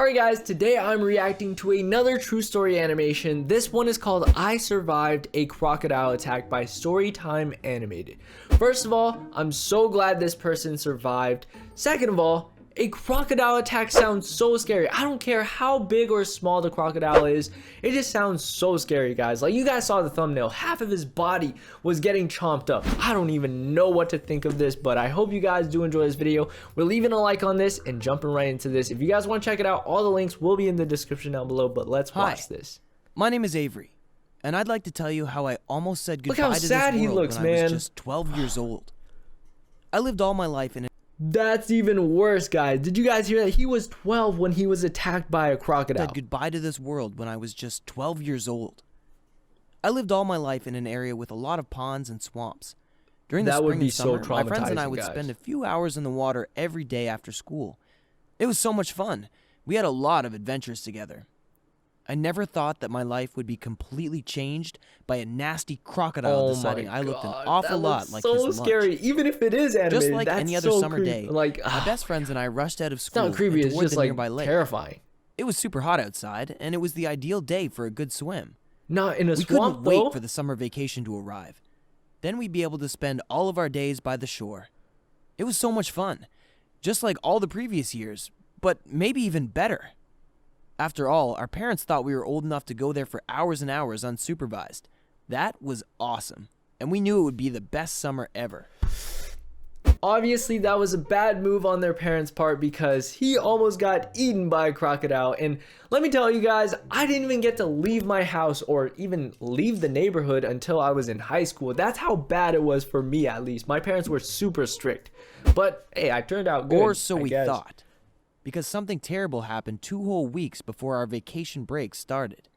Alright guys, today I'm reacting to another true story animation. This one is called I Survived a Crocodile Attack by Storytime Animated. First of all, I'm so glad this person survived. Second of all, a crocodile attack sounds so scary. I don't care how big or small the crocodile is, it just sounds so scary, guys. Like, you guys saw the thumbnail, half of his body was getting chomped up. I don't even know what to think of this, but I hope you guys do enjoy this video. We're leaving a like on this and jumping right into this. If you guys want to check it out, all the links will be in the description down below, but let's watch this. My name is Avery, and I'd like to tell you how I almost said goodbye to this Look how sad he world looks, when I man. was just 12 years old. I lived all my life in That's even worse, guys. Did you guys hear that? He was 12 when he was attacked by a crocodile. said goodbye to this world when I was just 12 years old. I lived all my life in an area with a lot of ponds and swamps. During the spring and summer, my friends and I would spend a few hours in the water every day after school. It was so much fun. We had a lot of adventures together. I never thought that my life would be completely changed by a nasty crocodile deciding I looked an awful lot like his lunch. So scary, even if it is animated. Just like any other summer day, like, my best friends and I rushed out of school it's not creepy, it's just like terrifying. It was super hot outside, and it was the ideal day for a good swim. Not in a swamp, We couldn't though. wait for the summer vacation to arrive. Then we'd be able to spend all of our days by the shore. It was so much fun, just like all the previous years, but maybe even better. After all, our parents thought we were old enough to go there for hours and hours unsupervised. That was awesome, and we knew it would be the best summer ever. Obviously, that was a bad move on their parents' part because he almost got eaten by a crocodile. And let me tell you guys, I didn't even get to leave my house or even leave the neighborhood until I was in high school. That's how bad it was for me, at least. My parents were super strict. But hey, I turned out good. Or so we thought. Because something terrible happened 2 whole weeks before our vacation break started.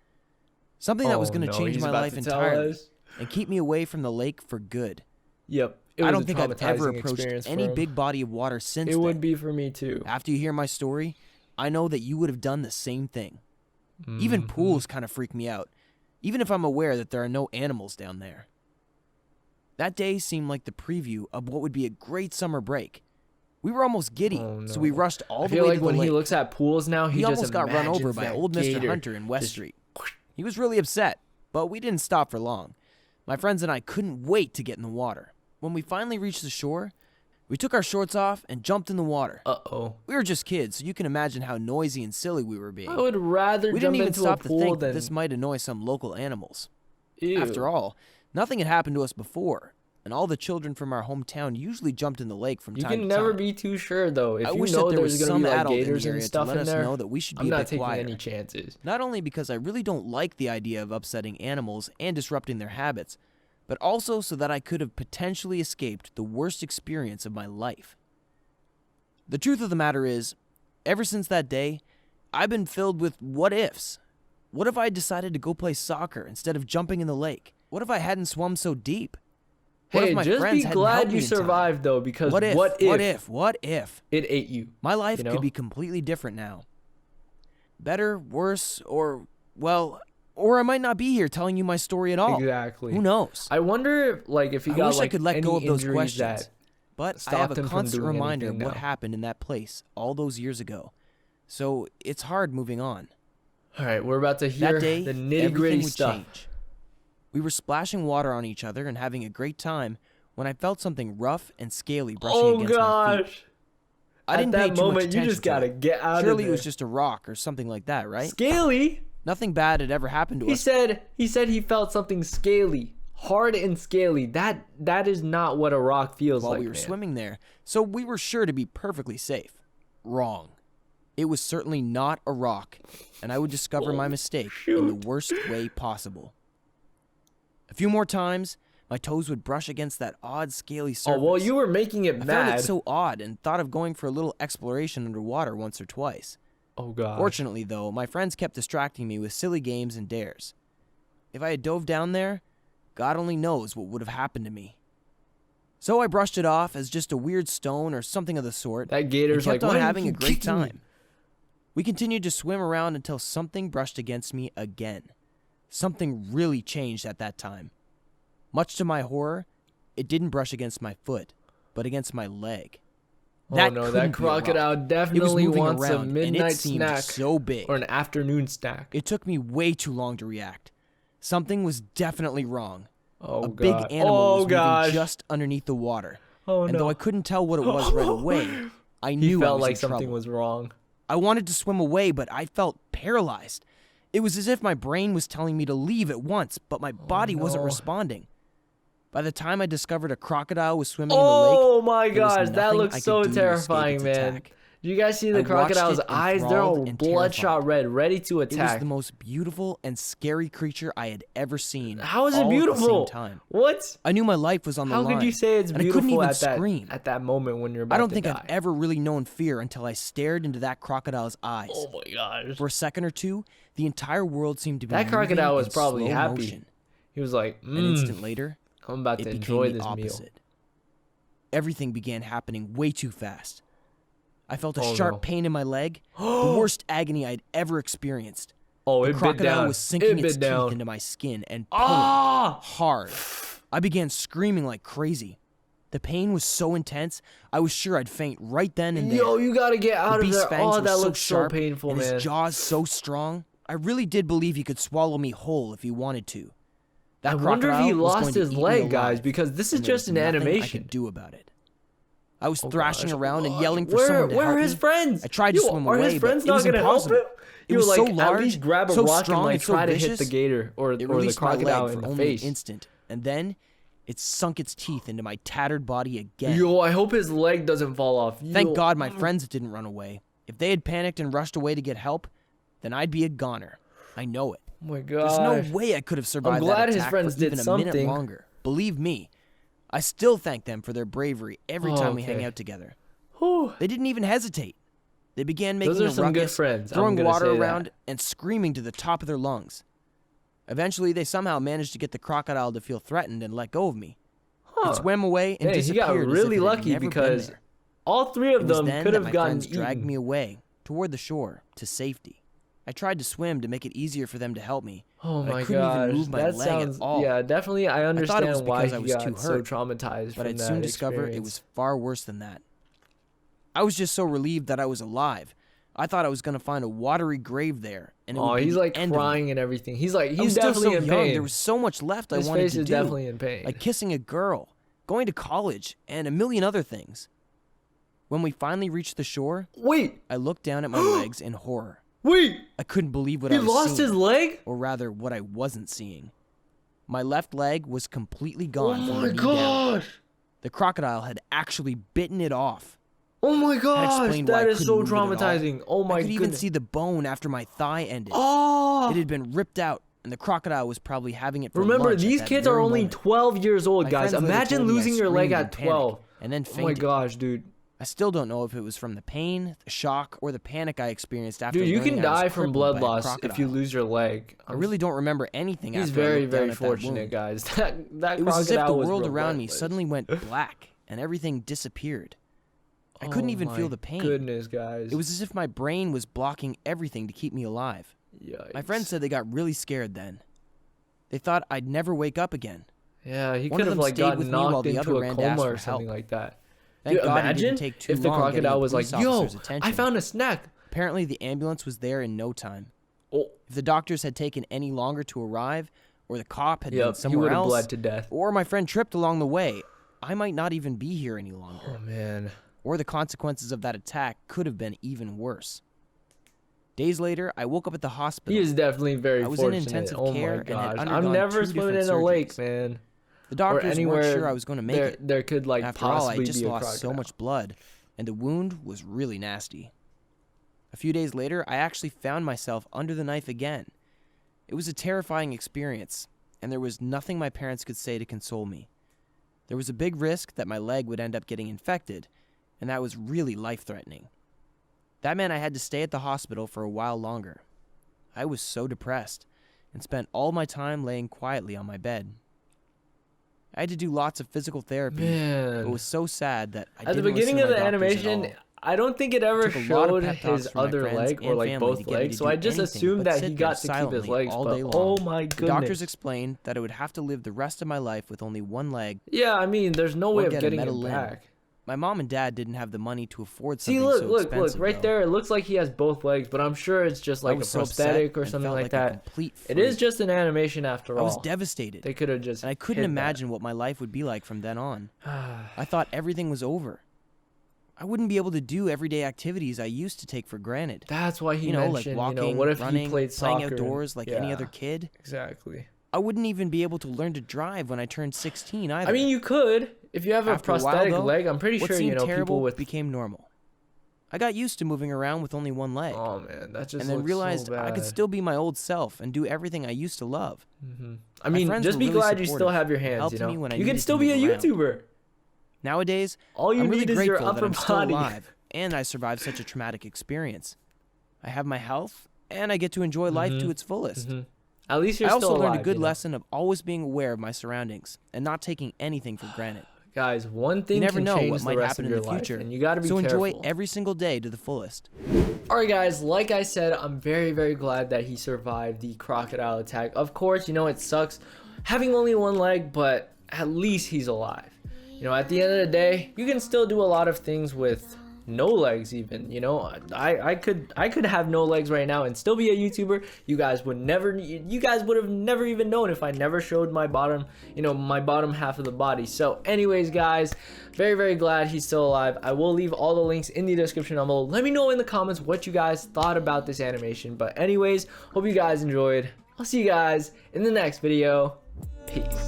Something that was going to change my life entirely and keep me away from the lake for good. Yep. I don't think I've ever approached any big body of water since then. It would be for me too. After you hear my story, I know that you would have done the same thing. Even pools kind of freak me out, even if I'm aware that there are no animals down there. That day seemed like the preview of what would be a great summer break. We were almost giddy, so we rushed all the way to the lake. I feel like when he looks at pools now, he almost got run over by old Mr. Hunter in West Street. He was really upset, but we didn't stop for long. My friends and I couldn't wait to get in the water. When we finally reached the shore, we took our shorts off and jumped in the water. We were just kids, so you can imagine how noisy and silly we were being. I would rather we didn't even stop to think that this might annoy some local animals. Ew. After all, nothing had happened to us before, and all the children from our hometown usually jumped in the lake from time to time. You can never be too sure, though. If I you wish know that there was there's some gonna be like adult gators in the and area stuff to let in us there, know that we should be I'm a not bit taking quieter. any chances. Not only because I really don't like the idea of upsetting animals and disrupting their habits, but also so that I could have potentially escaped the worst experience of my life. The truth of the matter is, ever since that day, I've been filled with what-ifs. What if I decided to go play soccer instead of jumping in the lake? What if I hadn't swum so deep? What Hey, if my just friends be hadn't glad helped you me in time? survived, though, because what if it ate you? My life you know? could be completely different now. Better, worse, or, well, or I might not be here telling you my story at all. Exactly. Who knows? I wonder, like, if he got, I wish like, I could let go of those questions, but I have a constant reminder of what happened in that place all those years ago. So it's hard moving on. All right, we're about to hear that day, the nitty-gritty stuff. Change. We were splashing water on each other and having a great time when I felt something rough and scaly brushing against my feet. I didn't pay too much attention. You just gotta get out of there. Surely it was just a rock or something like that, right? Scaly? Nothing bad had ever happened to us. He said he felt something scaly. Hard and scaly. That is not what a rock feels like. While we were swimming there, so we were sure to be perfectly safe. Wrong. It was certainly not a rock, and I would discover my mistake in the worst way possible. A few more times, my toes would brush against that odd scaly surface. Oh, well, you were making it mad. I found it so odd and thought of going for a little exploration underwater once or twice. Oh, God. Fortunately, though, my friends kept distracting me with silly games and dares. If I had dove down there, God only knows what would have happened to me. So I brushed it off as just a weird stone or something of the sort. That gator's kept like, on having a great time. We continued to swim around until something brushed against me again. Something really changed at that time. Much to my horror, it didn't brush against my foot, but against my leg. Oh no, that crocodile definitely wants a midnight snack so big. or an afternoon snack. It took me way too long to react. Something was definitely wrong. Oh, a big animal was moving just underneath the water. Oh, and though I couldn't tell what it was right away, I knew felt I was like in something trouble. was wrong. I wanted to swim away, but I felt paralyzed. It was as if my brain was telling me to leave at once, but my body wasn't responding. By the time I discovered a crocodile was swimming in the lake, oh my gosh, that looks so terrifying, man. Do you guys see the crocodile's eyes? They're all bloodshot red, ready to attack. It was the most beautiful and scary creature I had ever seen. How is it beautiful? At the same time. What? I knew my life was on the line. How could you say it's beautiful I couldn't even scream at that moment when you're about to die? I don't think I've ever really known fear until I stared into that crocodile's eyes. Oh my gosh. For a second or two, the entire world seemed to be that crocodile was probably happy. Motion. He was like, An instant later, I'm about to enjoy this meal. Everything began happening way too fast. I felt a sharp pain in my leg, the worst agony I'd ever experienced. The crocodile was sinking its teeth into my skin and pulling hard. I began screaming like crazy. The pain was so intense, I was sure I'd faint right then and there. Yo, you gotta get out of there. Oh, that looks so painful, and man. His jaws so strong. I really did believe he could swallow me whole if he wanted to. I wonder if he lost his leg, guys, because this is just an animation. I could do about it. I was thrashing around and yelling for someone to help me. Where are his friends? I tried to swim away, are his friends not gonna help him? It was so large, at least grab a so rock strong, and like try to hit vicious, the gator or the crocodile in the face. An instant, and then it sunk its teeth into my tattered body again. Yo, I hope his leg doesn't fall off. Thank God my friends didn't run away. If they had panicked and rushed away to get help, then I'd be a goner. I know it. Oh my God. There's no way I could have survived that attack for even a minute longer. Believe me, I still thank them for their bravery every time we hang out together. They didn't even hesitate. They began making a ruckus, throwing water around, and screaming to the top of their lungs. Eventually, they somehow managed to get the crocodile to feel threatened and let go of me. It swam away and disappeared. He got really lucky because all three of them could have gotten eaten. Dragged me away toward the shore to safety. I tried to swim to make it easier for them to help me. Oh my gosh, I couldn't even move my leg at all. Yeah, definitely. I understand why I was got too hurt, so traumatized. But I'd soon discover it was far worse than that. I was just so relieved that I was alive. I thought I was gonna find a watery grave there, and it would be he's like the end crying and everything. He's definitely so in young. pain. There was so much left I wanted to do. His face is definitely in pain. Like kissing a girl, going to college, and a million other things. When we finally reached the shore, I looked down at my legs in horror. I couldn't believe what I was seeing. He lost his leg? Or rather, what I wasn't seeing. My left leg was completely gone. Oh my gosh! The crocodile had actually bitten it off. Oh my gosh, that is so traumatizing. Oh my goodness. I could even see the bone after my thigh ended. It had been ripped out, and the crocodile was probably having it for lunch. Remember, these kids are only 12 years old, guys. Imagine losing your leg at 12. And then fainted. Oh my gosh, dude. I still don't know if it was from the pain, the shock, or the panic I experienced after. Dude, you can die from blood loss if you lose your leg. I really don't remember anything. He's very, very fortunate, guys. That it was as if the world was around me suddenly went black and everything disappeared. I couldn't even feel the pain. Goodness, guys. It was as if my brain was blocking everything to keep me alive. Yikes. My friends said they got really scared then. They thought I'd never wake up again. Yeah, he could have like gotten knocked into a coma or something like that. Dude, imagine if the crocodile was like, yo, I found a snack. Apparently, the ambulance was there in no time. If the doctors had taken any longer to arrive, or the cop had been somewhere else, bled to death. Or my friend tripped along the way, I might not even be here any longer. Oh, man. Or the consequences of that attack could have been even worse. Days later, I woke up at the hospital. He is definitely very fortunate. I was in intensive care and had undergone I'm never 2 swimming different in a lake, surgeries. man. The doctors weren't sure I was going to make it. There could like After all, possibly I just be a lost crocodile. so much blood, and the wound was really nasty. A few days later, I actually found myself under the knife again. It was a terrifying experience, and there was nothing my parents could say to console me. There was a big risk that my leg would end up getting infected, and that was really life-threatening. That meant I had to stay at the hospital for a while longer. I was so depressed, and spent all my time laying quietly on my bed. I had to do lots of physical therapy. Man. It was so sad that I at the didn't beginning listen of to the my doctors animation, at all. I don't think it ever Took a lot of showed pep talks his from my other friends leg or and like family both to get me legs, to so do I just anything assumed but that sit he there got to keep his silently legs. all But day long. oh my The goodness. doctors explained that I would have to live the rest of my life with only one leg. Yeah, I mean, there's no way of get a getting it metal limb. back. My mom and dad didn't have the money to afford See, something so expensive. look, right there. It looks like he has both legs, but I'm sure it's just like a prosthetic or something like that. It is just an animation after all. I was devastated. They could have just. And I couldn't imagine what my life would be like from then on. I thought everything was over. I wouldn't be able to do everyday activities I used to take for granted. That's why he mentioned, like walking, what if running, he played soccer? playing outdoors like any other kid. Exactly. I wouldn't even be able to learn to drive when I turned 16 either. I mean, you could. If you have a prosthetic leg, I'm pretty sure, people with... became normal. I got used to moving around with only one leg. Oh, man, that just And then realized I could still be my old self and do everything I used to love. I mean, just be glad you still have your hands, You can still be a YouTuber. Nowadays, all you I'm really need is your grateful that upper I'm still body. alive and I survived such a traumatic experience. I have my health and I get to enjoy life to its fullest. At least you're still alive. I also learned a good lesson of always being aware of my surroundings and not taking anything for granted. Guys, one thing you never can know change what might the rest happen of your in the future, and you got to be so careful. Enjoy every single day to the fullest. Alright guys, like I said, I'm very, very glad that he survived the crocodile attack. Of course, it sucks having only one leg, but at least he's alive. At the end of the day, you can still do a lot of things with no legs even. I could have no legs right now and still be a YouTuber. You guys would have never even known if I never showed my bottom, my bottom half of the body. So anyways guys, very, very glad he's still alive. I will leave all the links in the description down below. Let me know in the comments what you guys thought about this animation. But anyways, hope you guys enjoyed. I'll see you guys in the next video. Peace.